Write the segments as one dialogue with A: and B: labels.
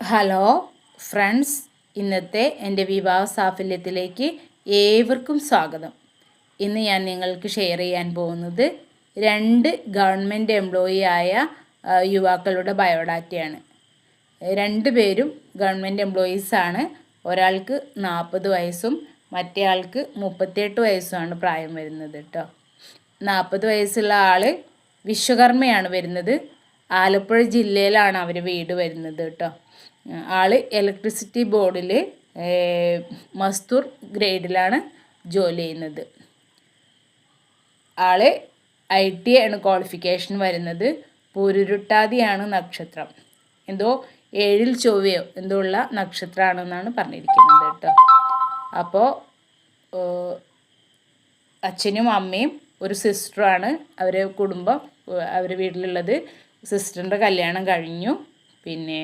A: Hello friends, ഇന്നത്തെ എൻ്റെ വിവാഹ സാഫല്യത്തിലേക്ക് ഏവർക്കും സ്വാഗതം. ഇന്ന് ഞാൻ നിങ്ങൾക്ക് ഷെയർ ചെയ്യാൻ പോകുന്നത് 2 ഗവൺമെൻറ് എംപ്ലോയി ആയ യുവാക്കളുടെ ബയോഡാറ്റയാണ്. 2 പേരും ഗവൺമെൻറ് എംപ്ലോയീസാണ്. ഒരാൾക്ക് 40 വയസ്സും മറ്റേ ആൾക്ക് 38 വയസ്സുമാണ് പ്രായം വരുന്നത് കേട്ടോ. 40 വയസ്സുള്ള ആൾ വിശ്വകർമ്മയാണ് വരുന്നത്. ആലപ്പുഴ ജില്ലയിലാണ് അവർ വീട് വരുന്നത് കേട്ടോ. ആള് ഇലക്ട്രിസിറ്റി ബോർഡിൽ മസ്തൂർ ഗ്രേഡിലാണ് ജോലി ചെയ്യുന്നത്. ആള് IT ആണ് ക്വാളിഫിക്കേഷൻ വരുന്നത്. പൂരുരുട്ടാതിയാണ് നക്ഷത്രം. എന്തോ 7 ചൊവ്വയോ എന്തോ ഉള്ള നക്ഷത്രമാണെന്നാണ് പറഞ്ഞിരിക്കുന്നത് കേട്ടോ. അപ്പോൾ അച്ഛനും അമ്മയും ഒരു സിസ്റ്ററുമാണ് അവരെ കുടുംബം, അവരുടെ വീട്ടിലുള്ളത്. സിസ്റ്ററിൻ്റെ കല്യാണം കഴിഞ്ഞു. പിന്നെ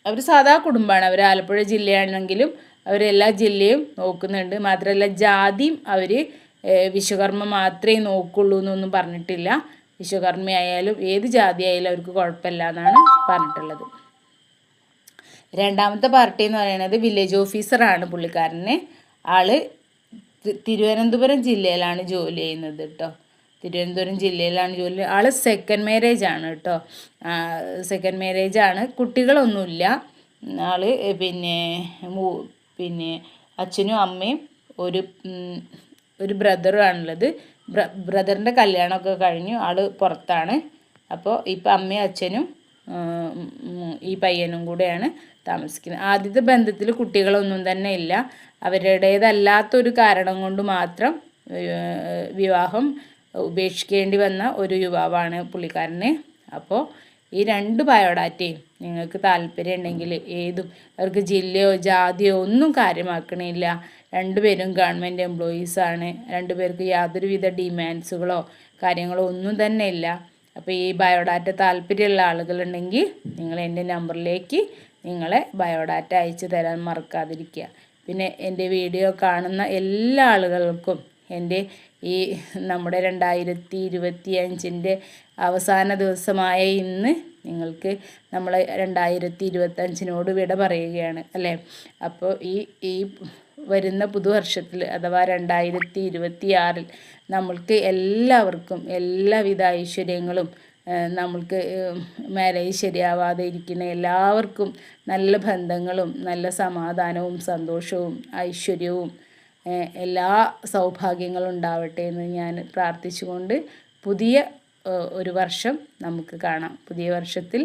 A: അവർ സാധാ കുടുംബമാണ്. അവർ ആലപ്പുഴ ജില്ലയാണെങ്കിലും അവരെല്ലാ ജില്ലയും നോക്കുന്നുണ്ട്. മാത്രമല്ല ജാതിയും അവർ വിശ്വകർമ്മ മാത്രമേ നോക്കുള്ളൂ എന്നൊന്നും പറഞ്ഞിട്ടില്ല. വിശ്വകർമ്മയായാലും ഏത് ജാതി ആയാലും അവർക്ക് കുഴപ്പമില്ല എന്നാണ് പറഞ്ഞിട്ടുള്ളത്. രണ്ടാമത്തെ പാർട്ടി എന്ന് പറയുന്നത് വില്ലേജ് ഓഫീസറാണ് പുള്ളിക്കാരന്. ആൾ തിരുവനന്തപുരം ജില്ലയിലാണ് ജോലി ചെയ്യുന്നത് കേട്ടോ. തിരുവനന്തപുരം ജില്ലയിലാണ് ജോലി. ആൾ സെക്കൻഡ് മാരേജ് ആണ് കേട്ടോ. സെക്കൻഡ് മാരേജ് ആണ്. കുട്ടികളൊന്നുമില്ല. ആൾ പിന്നെ അച്ഛനും അമ്മയും ഒരു ബ്രദറുമാണുള്ളത്. ബ്രദറിൻ്റെ കല്യാണമൊക്കെ കഴിഞ്ഞു. ആൾ പുറത്താണ്. അപ്പോൾ ഇപ്പം അമ്മയും അച്ഛനും ഈ പയ്യനും കൂടെയാണ് താമസിക്കുന്നത്. ആദ്യത്തെ ബന്ധത്തിൽ കുട്ടികളൊന്നും തന്നെ ഇല്ല. അവരുടേതല്ലാത്തൊരു കാരണം കൊണ്ട് മാത്രം വിവാഹം ഉപേക്ഷിക്കേണ്ടി വന്ന ഒരു യുവാവാണ് പുള്ളിക്കാരന്. അപ്പോൾ ഈ 2 ബയോഡാറ്റയും നിങ്ങൾക്ക് താല്പര്യം ഉണ്ടെങ്കിൽ ഏതും, അവർക്ക് ജില്ലയോ ജാതിയോ ഒന്നും കാര്യമാക്കണില്ല. 2 പേരും ഗവൺമെൻറ് എംപ്ലോയീസാണ്. 2 പേർക്ക് യാതൊരുവിധ ഡിമാൻഡ്സുകളോ കാര്യങ്ങളോ ഒന്നും തന്നെ ഇല്ല. അപ്പോൾ ഈ ബയോഡാറ്റ താല്പര്യമുള്ള ആളുകളുണ്ടെങ്കിൽ നിങ്ങൾ എൻ്റെ നമ്പറിലേക്ക് നിങ്ങളെ ബയോഡാറ്റ അയച്ചു തരാൻ മറക്കാതിരിക്കുക. പിന്നെ എൻ്റെ വീഡിയോ കാണുന്ന എല്ലാ ആളുകൾക്കും എൻ്റെ ഈ നമ്മുടെ 2025 അവസാന ദിവസമായ ഇന്ന് നിങ്ങൾക്ക് നമ്മൾ 2025 വിട പറയുകയാണ് അല്ലേ. അപ്പോൾ ഈ വരുന്ന പുതുവർഷത്തിൽ അഥവാ 2026 നമ്മൾക്ക് എല്ലാവർക്കും എല്ലാവിധ ഐശ്വര്യങ്ങളും, നമ്മൾക്ക് മാരേജ് ശരിയാവാതെ ഇരിക്കുന്ന എല്ലാവർക്കും നല്ല ബന്ധങ്ങളും നല്ല സമാധാനവും സന്തോഷവും ഐശ്വര്യവും എല്ലാ സൗഭാഗ്യങ്ങളും ഉണ്ടാവട്ടെ എന്ന് ഞാൻ പ്രാർത്ഥിച്ചുകൊണ്ട് പുതിയ ഒരു വർഷം നമുക്ക് കാണാം. പുതിയ വർഷത്തിൽ